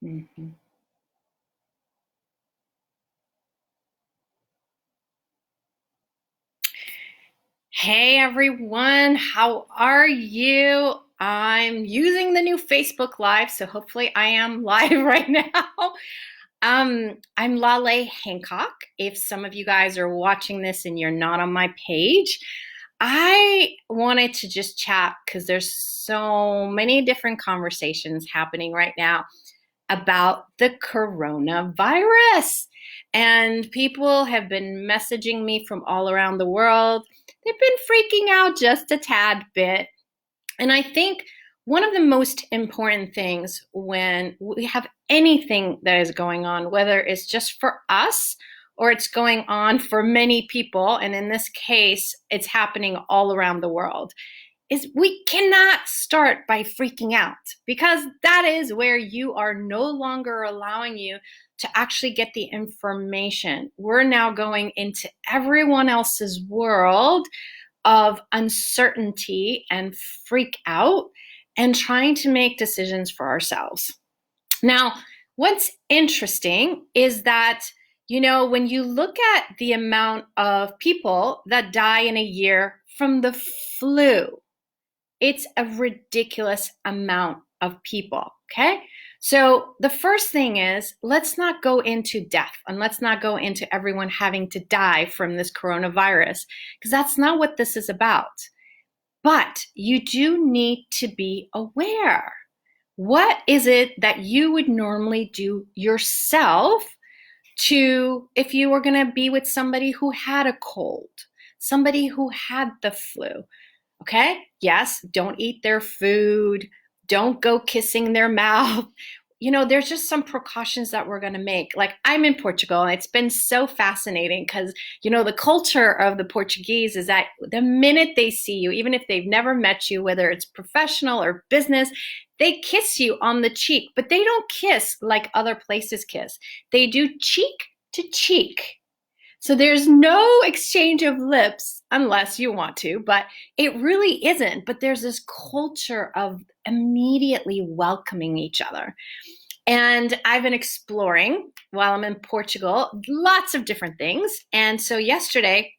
Mm-hmm. Hey everyone, how are you? I'm using the new Facebook Live, so hopefully I am live right now. I'm Laleh Hancock. If some of you guys are watching this and you're not on my page, I wanted to just chat because there's so many different conversations happening right now about the coronavirus. And people have been messaging me from all around the world. They've been freaking out just a tad bit. And I think one of the most important things when we have anything that is going on, whether it's just for us or it's going on for many people, and in this case, it's happening all around the world, is we cannot start by freaking out, because that is where you are no longer allowing you to actually get the information. We're now going into everyone else's world of uncertainty and freak out and trying to make decisions for ourselves. Now, what's interesting is that, when you look at the amount of people that die in a year from the flu, it's a ridiculous amount of people, okay? So the first thing is, let's not go into death, and let's not go into everyone having to die from this coronavirus, because that's not what this is about. But you do need to be aware. What is it that you would normally do yourself if you were going to be with somebody who had a cold, somebody who had the flu? Okay? Yes, don't eat their food. Don't go kissing their mouth. There's just some precautions that we're going to make. Like, I'm in Portugal, and it's been so fascinating because, the culture of the Portuguese is that the minute they see you, even if they've never met you, whether it's professional or business, they kiss you on the cheek, but they don't kiss like other places kiss. They do cheek to cheek. So there's no exchange of lips unless you want to, but it really isn't. But there's this culture of immediately welcoming each other. And I've been exploring while I'm in Portugal, lots of different things. And so yesterday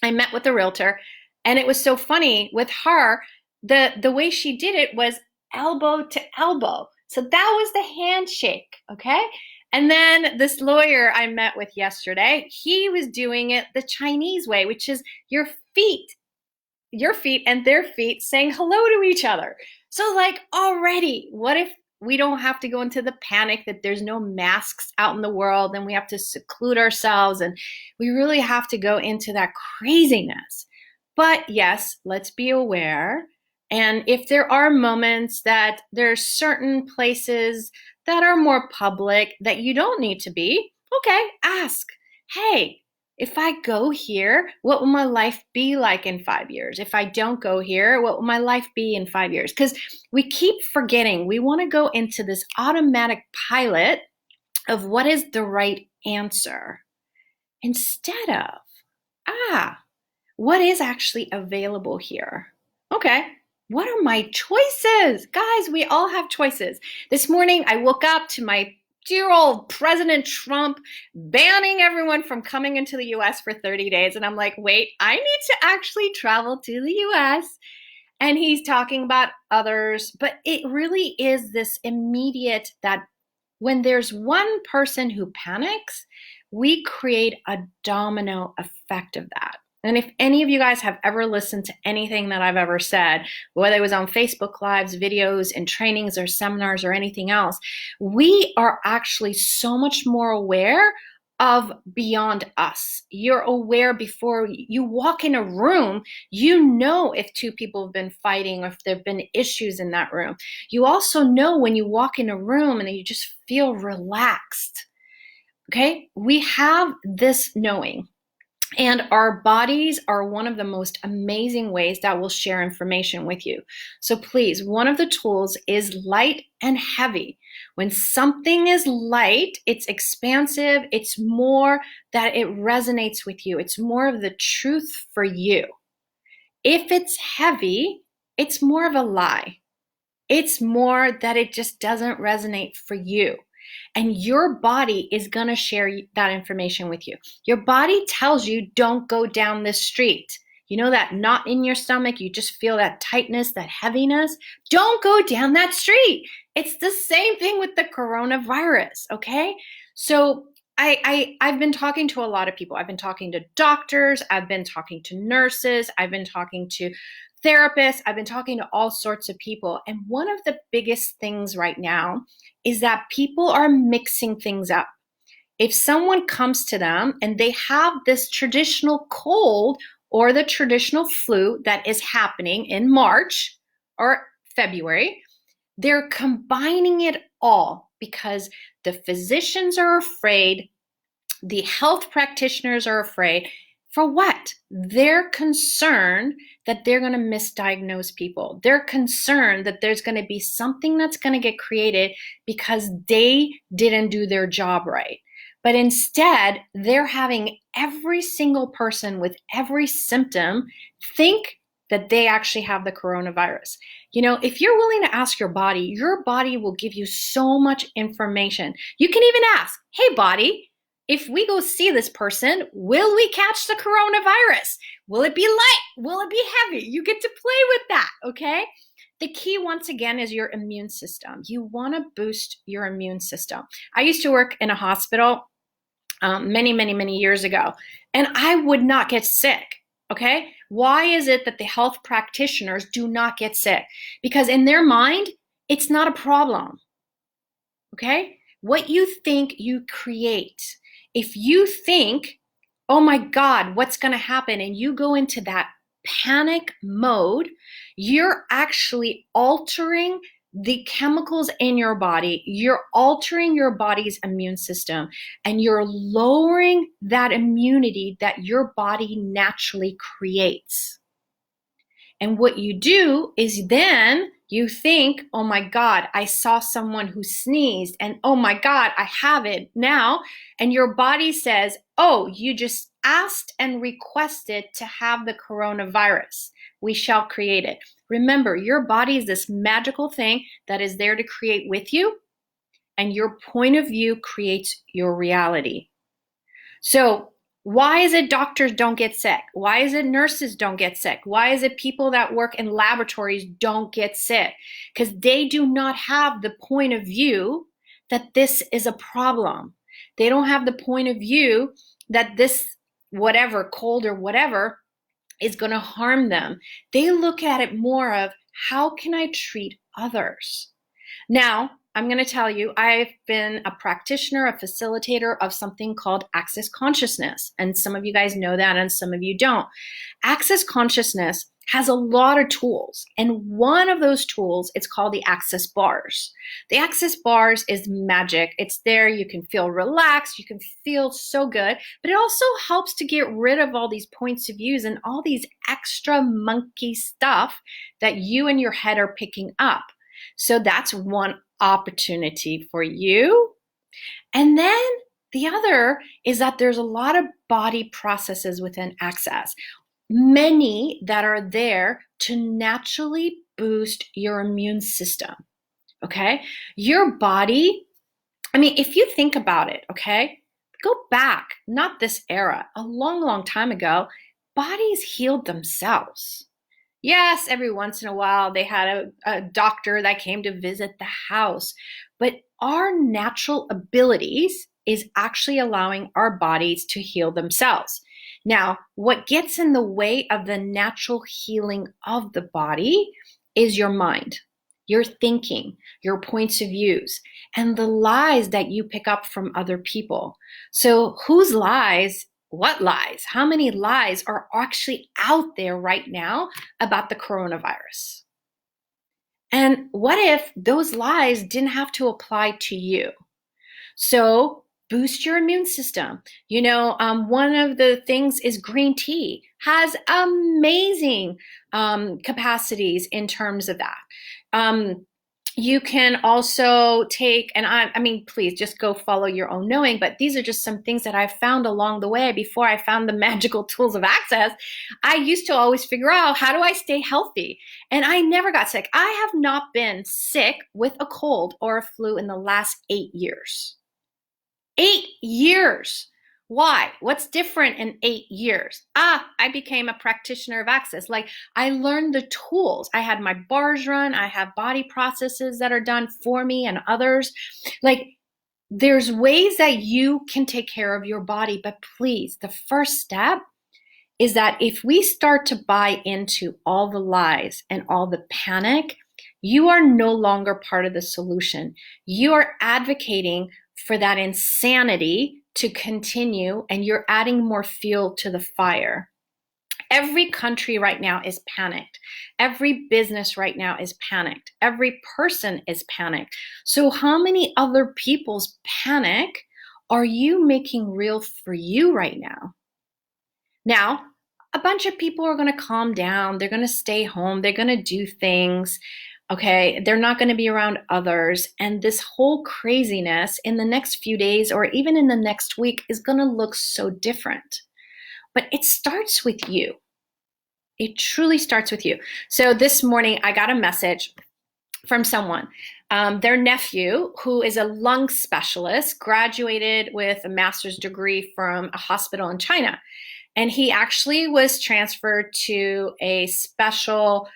I met with a realtor, and it was so funny with her. The way she did it was elbow to elbow. So that was the handshake, okay? And then this lawyer I met with yesterday, he was doing it the Chinese way, which is your feet and their feet saying hello to each other. So like, already, what if we don't have to go into the panic that there's no masks out in the world and we have to seclude ourselves, and we really have to go into that craziness? But yes, let's be aware. And if there are moments that there's certain places that are more public that you don't need to be, okay, ask, hey, if I go here, what will my life be like in 5 years? If I don't go here, what will my life be in 5 years? Because we keep forgetting. We want to go into this automatic pilot of what is the right answer instead of, what is actually available here? Okay, what are my choices? Guys, we all have choices. This morning, I woke up to my dear old President Trump banning everyone from coming into the US for 30 days. And I'm like, wait, I need to actually travel to the US. And he's talking about others. But it really is this immediate that when there's one person who panics, we create a domino effect of that. And if any of you guys have ever listened to anything that I've ever said, whether it was on Facebook Lives, videos, and trainings or seminars or anything else, we are actually so much more aware of beyond us. You're aware before you walk in a room, if two people have been fighting or if there have been issues in that room. You also know when you walk in a room and you just feel relaxed. Okay? We have this knowing. And our bodies are one of the most amazing ways that will share information with you. So please, one of the tools is light and heavy. When something is light, it's expansive. It's more that it resonates with you. It's more of the truth for you. If it's heavy, it's more of a lie. It's more that it just doesn't resonate for you. And your body is going to share that information with you. Your body tells you, don't go down this street. You know that knot in your stomach, you just feel that tightness, that heaviness? Don't go down that street. It's the same thing with the coronavirus, okay? So I've been talking to a lot of people. I've been talking to doctors, I've been talking to nurses, I've been talking to therapists, I've been talking to all sorts of people. And one of the biggest things right now is that people are mixing things up. If someone comes to them and they have this traditional cold or the traditional flu that is happening in March or February, they're combining it all because the physicians are afraid, the health practitioners are afraid. For what? They're concerned that they're going to misdiagnose people. They're concerned that there's going to be something that's going to get created because they didn't do their job right. But instead, they're having every single person with every symptom think that they actually have the coronavirus. You know, if you're willing to ask your body will give you so much information. You can even ask, hey, body, if we go see this person, will we catch the coronavirus? Will it be light? Will it be heavy? You get to play with that, okay? The key, once again, is your immune system. You want to boost your immune system. I used to work in a hospital many years ago, and I would not get sick, okay? Why is it that the health practitioners do not get sick? Because in their mind, it's not a problem, okay? What you think, you create. If you think, oh my God, what's going to happen? And you go into that panic mode, you're actually altering the chemicals in your body. You're altering your body's immune system, and you're lowering that immunity that your body naturally creates. And what you do is then you think, oh my God, I saw someone who sneezed, and oh my God, I have it now. And your body says, oh, you just asked and requested to have the coronavirus. We shall create it. Remember, your body is this magical thing that is there to create with you, and your point of view creates your reality. So why is it doctors don't get sick? Why is it nurses don't get sick? Why is it people that work in laboratories don't get sick? Because they do not have the point of view that this is a problem. They don't have the point of view that this whatever, cold or whatever, is going to harm them. They look at it more of, how can I treat others? Now, I'm going to tell you, I've been a practitioner, a facilitator of something called Access Consciousness. And some of you guys know that and some of you don't. Access Consciousness has a lot of tools. And one of those tools, it's called the Access Bars. The Access Bars is magic. It's there. You can feel relaxed. You can feel so good. But it also helps to get rid of all these points of views and all these extra monkey stuff that you and your head are picking up. So that's one opportunity for you. And then the other is that there's a lot of body processes within Access, many that are there to naturally boost your immune system, okay? Your body, I mean, if you think about it, okay, go back, not this era, a long time ago, bodies healed themselves. Yes, every once in a while they had a doctor that came to visit the house, but our natural abilities is actually allowing our bodies to heal themselves. Now, what gets in the way of the natural healing of the body is your mind, your thinking, your points of views, and the lies that you pick up from other people. So whose lies? What lies? How many lies are actually out there right now about the coronavirus? And what if those lies didn't have to apply to you? So boost your immune system. You know, one of the things is green tea has amazing capacities in terms of that. You can also take, and I mean, please just go follow your own knowing, but these are just some things that I've found along the way before I found the magical tools of access. I used to always figure out, how do I stay healthy? And I never got sick. I have not been sick with a cold or a flu in the last 8 years. 8 years. Why? What's different in 8 years? I became a practitioner of access. Like, I learned the tools. I had my bars run. I have body processes that are done for me and others. Like, there's ways that you can take care of your body, but please, the first step is that if we start to buy into all the lies and all the panic, you are no longer part of the solution. You are advocating for that insanity to continue, and you're adding more fuel to the fire. Every country right now is panicked. Every business right now is panicked. Every person is panicked. So how many other people's panic are you making real for you right now? Now, a bunch of people are going to calm down. They're going to stay home. They're going to do things. Okay, they're not going to be around others. And this whole craziness in the next few days or even in the next week is going to look so different. But it starts with you. It truly starts with you. So this morning, I got a message from someone. Their nephew, who is a lung specialist, graduated with a master's degree from a hospital in China. And he actually was transferred to a special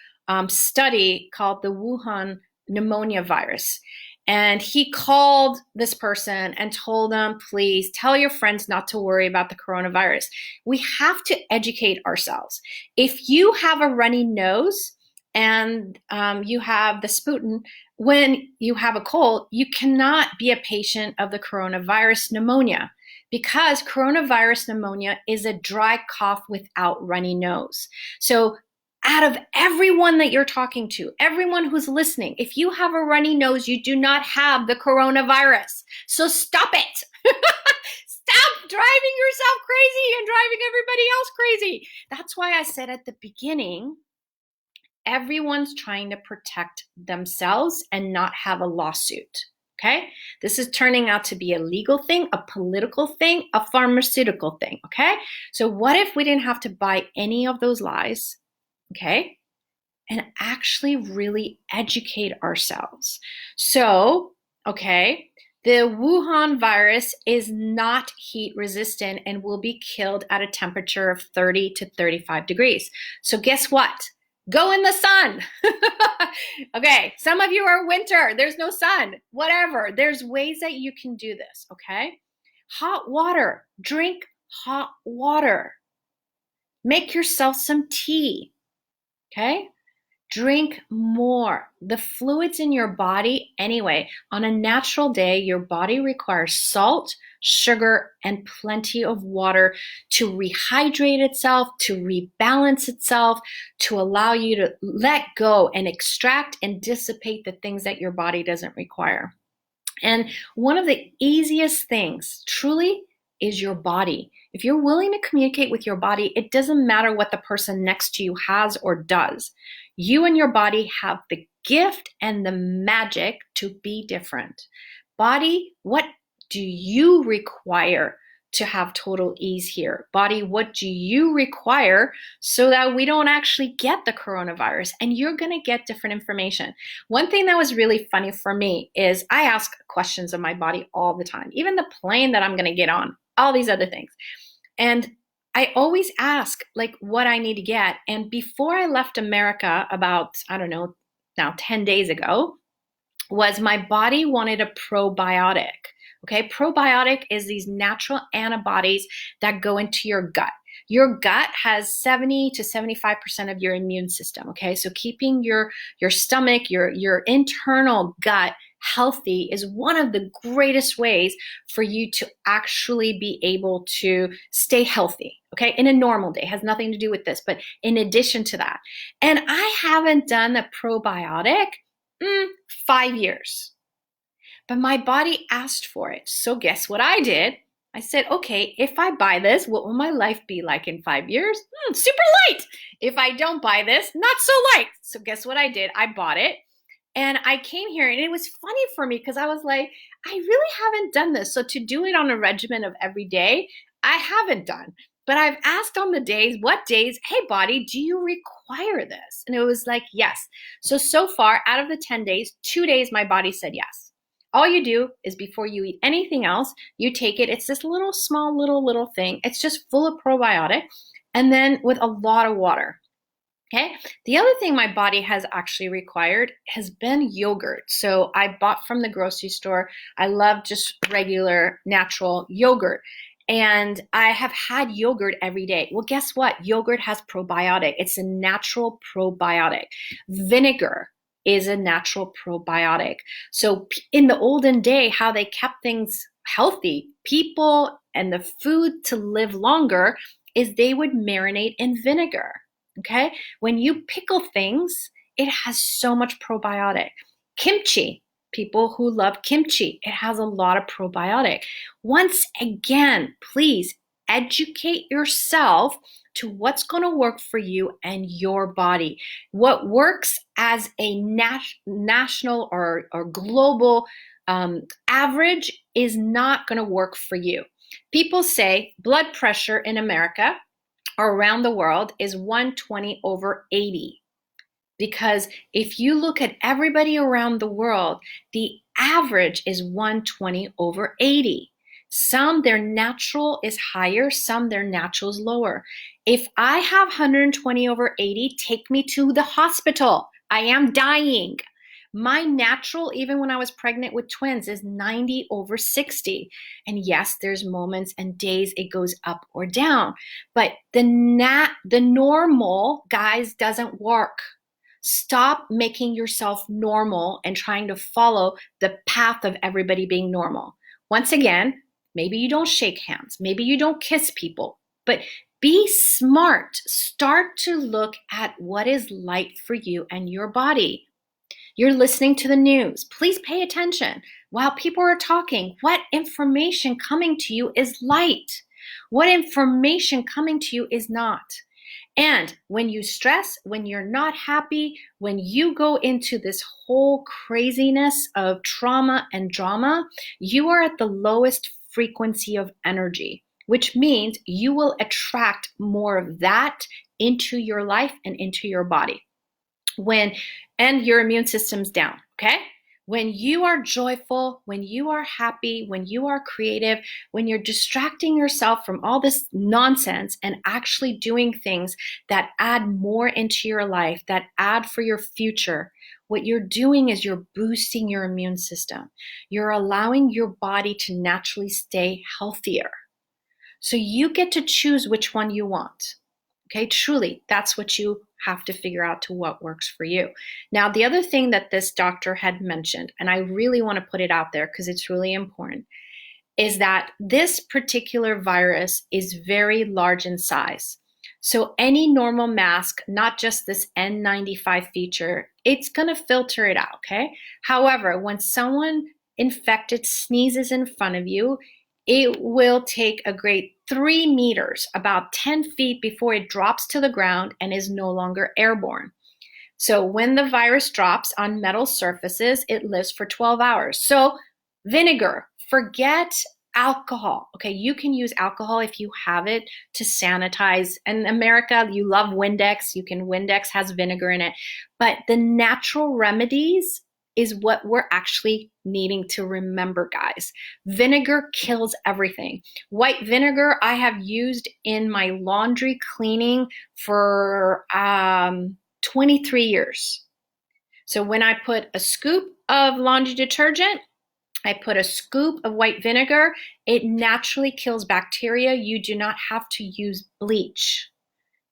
study called the Wuhan pneumonia virus. And he called this person and told them, please tell your friends not to worry about the coronavirus. We have to educate ourselves. If you have a runny nose and you have the Sputin, when you have a cold, you cannot be a patient of the coronavirus pneumonia, because coronavirus pneumonia is a dry cough without runny nose. So out of everyone that you're talking to, everyone who's listening, if you have a runny nose, you do not have the coronavirus. So stop it. Stop driving yourself crazy and driving everybody else crazy. That's why I said at the beginning, everyone's trying to protect themselves and not have a lawsuit. Okay? This is turning out to be a legal thing, a political thing, a pharmaceutical thing. Okay? So what if we didn't have to buy any of those lies? Okay? And actually really educate ourselves. So, okay, the Wuhan virus is not heat resistant and will be killed at a temperature of 30 to 35 degrees. So guess what? Go in the sun. Okay, some of you are winter. There's no sun. Whatever. There's ways that you can do this, okay? Hot water. Drink hot water. Make yourself some tea, okay? Drink more. The fluids in your body, anyway, on a natural day, your body requires salt, sugar, and plenty of water to rehydrate itself, to rebalance itself, to allow you to let go and extract and dissipate the things that your body doesn't require. And one of the easiest things, truly, is your body. If you're willing to communicate with your body, it doesn't matter what the person next to you has or does. You and your body have the gift and the magic to be different. Body, what do you require to have total ease here? Body, what do you require so that we don't actually get the coronavirus? And you're going to get different information. One thing that was really funny for me is I ask questions of my body all the time, even the plane that I'm going to get on, all these other things. And I always ask like what I need to get. And before I left America about, I don't know, now 10 days ago, was my body wanted a probiotic. Okay, probiotic is these natural antibodies that go into your gut. Your gut has 70 to 75% of your immune system. Okay, so keeping your stomach, your internal gut healthy is one of the greatest ways for you to actually be able to stay healthy. Okay, in a normal day, it has nothing to do with this, but in addition to that. And I haven't done a probiotic 5 years. But my body asked for it. So guess what I did? I said, okay, if I buy this, what will my life be like in 5 years? Super light. If I don't buy this, not so light. So guess what I did? I bought it. And I came here and it was funny for me because I was like, I really haven't done this. So to do it on a regimen of every day, I haven't done. But I've asked on the days, what days, hey, body, do you require this? And it was like, yes. So far, out of the 10 days, 2 days, my body said yes. All you do is before you eat anything else, you take it. It's this little, small, little thing. It's just full of probiotic. And then with a lot of water. Okay. The other thing my body has actually required has been yogurt. So I bought from the grocery store. I love just regular natural yogurt. And I have had yogurt every day. Well, guess what? Yogurt has probiotic. It's a natural probiotic. Vinegar is a natural probiotic. So in the olden day, how they kept things healthy, people and the food to live longer is they would marinate in vinegar. Okay. When you pickle things, it has so much probiotic. Kimchi, people who love kimchi, it has a lot of probiotic. Once again, please educate yourself to what's going to work for you and your body. What works as a national or global average is not going to work for you. People say blood pressure in America or around the world is 120/80. Because if you look at everybody around the world, the average is 120/80. Some their natural is higher, some their natural is lower. If I have 120/80, take me to the hospital. I am dying. My natural, even when I was pregnant with twins, is 90/60. And yes, there's moments and days it goes up or down. But the normal, guys, doesn't work. Stop making yourself normal and trying to follow the path of everybody being normal. Once again, maybe you don't shake hands. Maybe you don't kiss people. But be smart. Start to look at what is light for you and your body. You're listening to the news. Please pay attention. While people are talking, what information coming to you is light? What information coming to you is not? And when you stress, when you're not happy, when you go into this whole craziness of trauma and drama, you are at the lowest frequency of energy, which means you will attract more of that into your life and into your body. And your immune system's down, okay? When you are joyful, when you are happy, when you are creative, when you're distracting yourself from all this nonsense and actually doing things that add more into your life, that add for your future, what you're doing is you're boosting your immune system. You're allowing your body to naturally stay healthier. So you get to choose which one you want. Okay, truly, that's what you have to figure out to what works for you. Now, the other thing that this doctor had mentioned, and I really want to put it out there because it's really important, is that this particular virus is very large in size. So any normal mask, not just this N95 feature, it's going to filter it out, okay? However, when someone infected sneezes in front of you, it will take a great 3 meters, about 10 feet before it drops to the ground and is no longer airborne. So when the virus drops on metal surfaces, it lives for 12 hours. So vinegar, forget alcohol. Okay, you can use alcohol if you have it to sanitize. In America, you love Windex. Windex has vinegar in it. But the natural remedies is what we're actually needing to remember, guys. Vinegar kills everything. White vinegar I have used in my laundry cleaning for 23 years. So when I put a scoop of laundry detergent, I put a scoop of white vinegar, it naturally kills bacteria. You do not have to use bleach.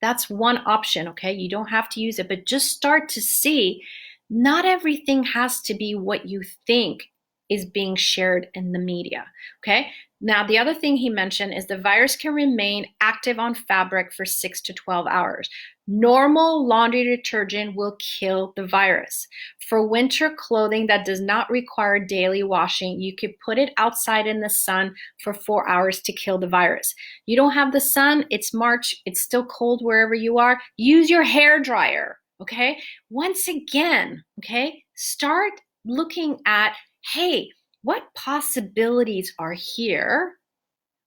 That's one option, okay? You don't have to use it, but just start to see not everything has to be what you think is being shared in the media, okay? Now, the other thing he mentioned is the virus can remain active on fabric for 6 to 12 hours. Normal laundry detergent will kill the virus. For winter clothing that does not require daily washing, you could put it outside in the sun for 4 hours to kill the virus. You don't have the sun, it's March, it's still cold wherever you are, use your hair dryer. Okay, once again, okay, start looking at, hey, what possibilities are here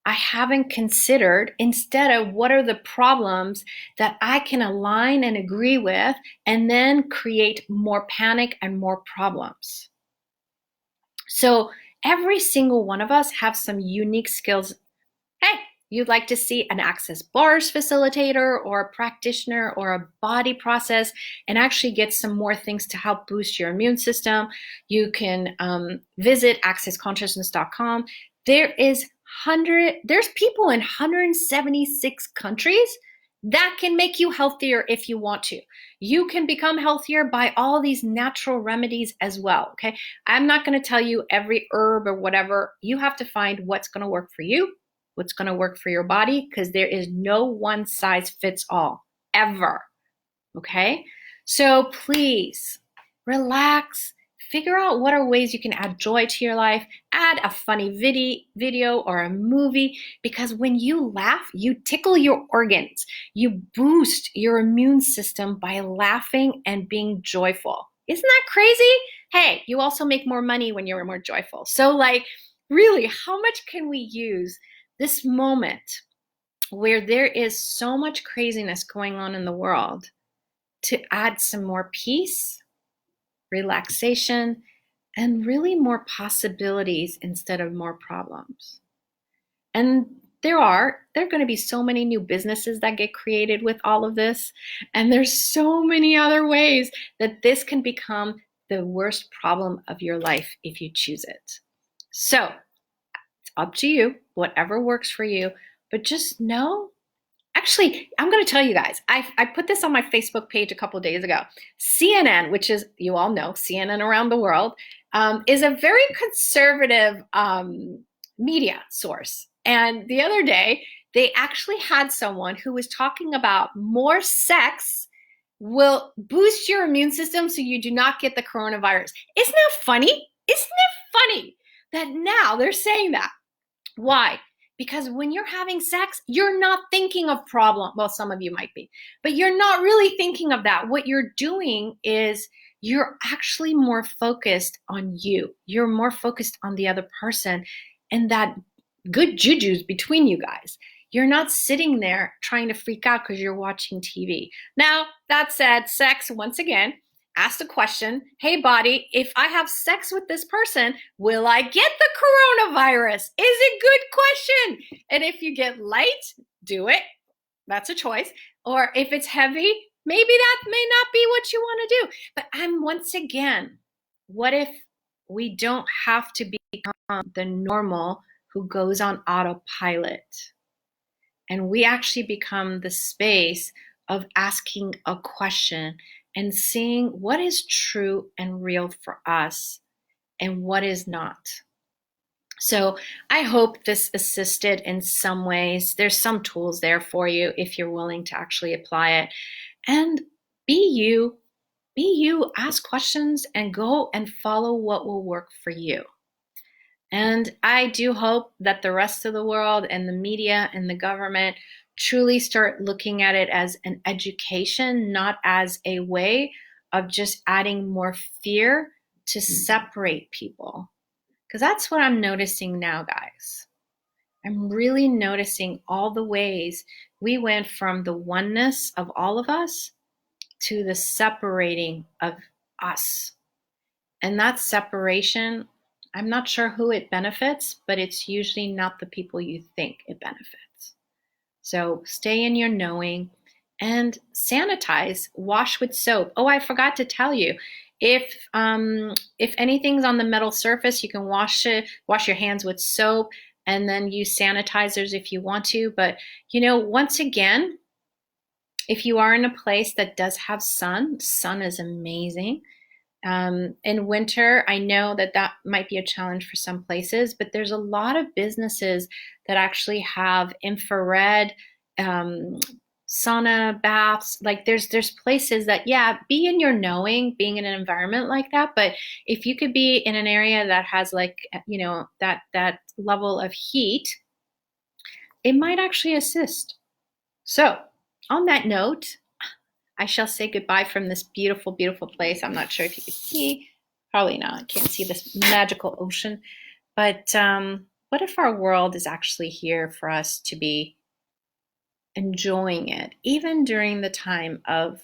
I haven't considered, instead of what are the problems that I can align and agree with, and then create more panic and more problems. So every single one of us have some unique skills. Hey, you'd like to see an access bars facilitator or a practitioner or a body process and actually get some more things to help boost your immune system, you can visit accessconsciousness.com. There's people in 176 countries that can make you healthier if you want to. You can become healthier by all these natural remedies as well, okay? I'm not going to tell you every herb or whatever. You have to find what's going to work for you, what's going to work for your body, because there is no one size fits all, ever, okay? So please relax. Figure out what are ways you can add joy to your life. Add a funny video or a movie, because when you laugh, you tickle your organs. You boost your immune system by laughing and being joyful. Isn't that crazy? Hey, you also make more money when you're more joyful. So like, really, how much can we use this moment where there is so much craziness going on in the world to add some more peace, relaxation, and really more possibilities instead of more problems? And there are going to be so many new businesses that get created with all of this. And there's so many other ways that this can become the worst problem of your life if you choose it. So it's up to you, whatever works for you. But just know, actually, I'm going to tell you guys, I put this on my Facebook page a couple of days ago. CNN, which is, you all know, CNN around the world, is a very conservative media source. And the other day, they actually had someone who was talking about more sex will boost your immune system so you do not get the coronavirus. Isn't that funny? Isn't it funny that now they're saying that? Why? Because when you're having sex, you're not thinking of problem. Well, some of you might be, but you're not really thinking of that. What you're doing is you're actually more focused on you. You're more focused on the other person and that good juju's between you guys. You're not sitting there trying to freak out because you're watching TV. Now, that said, sex, once again, ask the question, hey body, if I have sex with this person, will I get the coronavirus? Is a good question. And if you get light, do it. That's a choice. Or if it's heavy, maybe that may not be what you want to do. But once again, what if we don't have to become the normal who goes on autopilot? And we actually become the space of asking a question and seeing what is true and real for us and what is not. So I hope this assisted in some ways. There's some tools there for you if you're willing to actually apply it. And be you, ask questions and go and follow what will work for you. And I do hope that the rest of the world and the media and the government truly start looking at it as an education, not as a way of just adding more fear to separate people. Because that's what I'm noticing now, guys. I'm really noticing all the ways we went from the oneness of all of us to the separating of us. And that separation, I'm not sure who it benefits, but it's usually not the people you think it benefits. So stay in your knowing and sanitize, wash with soap. Oh, I forgot to tell you, if anything's on the metal surface, you can wash your hands with soap and then use sanitizers if you want to. But, once again, if you are in a place that does have sun is amazing. In winter, I know that might be a challenge for some places, but there's a lot of businesses that actually have infrared sauna baths. Like there's places that, be in your knowing, being in an environment like that. But if you could be in an area that has that level of heat, it might actually assist. So on that note, I shall say goodbye from this beautiful, beautiful place. I'm not sure if you can see, Probably not. Can't see this magical ocean. But what if our world is actually here for us to be enjoying it, even during the time of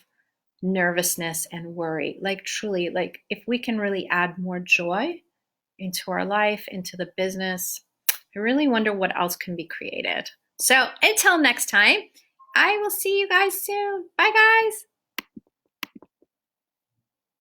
nervousness and worry? Like, truly, like, if we can really add more joy into our life, into the business, I really wonder what else can be created. So until next time, I will see you guys soon. Bye, guys.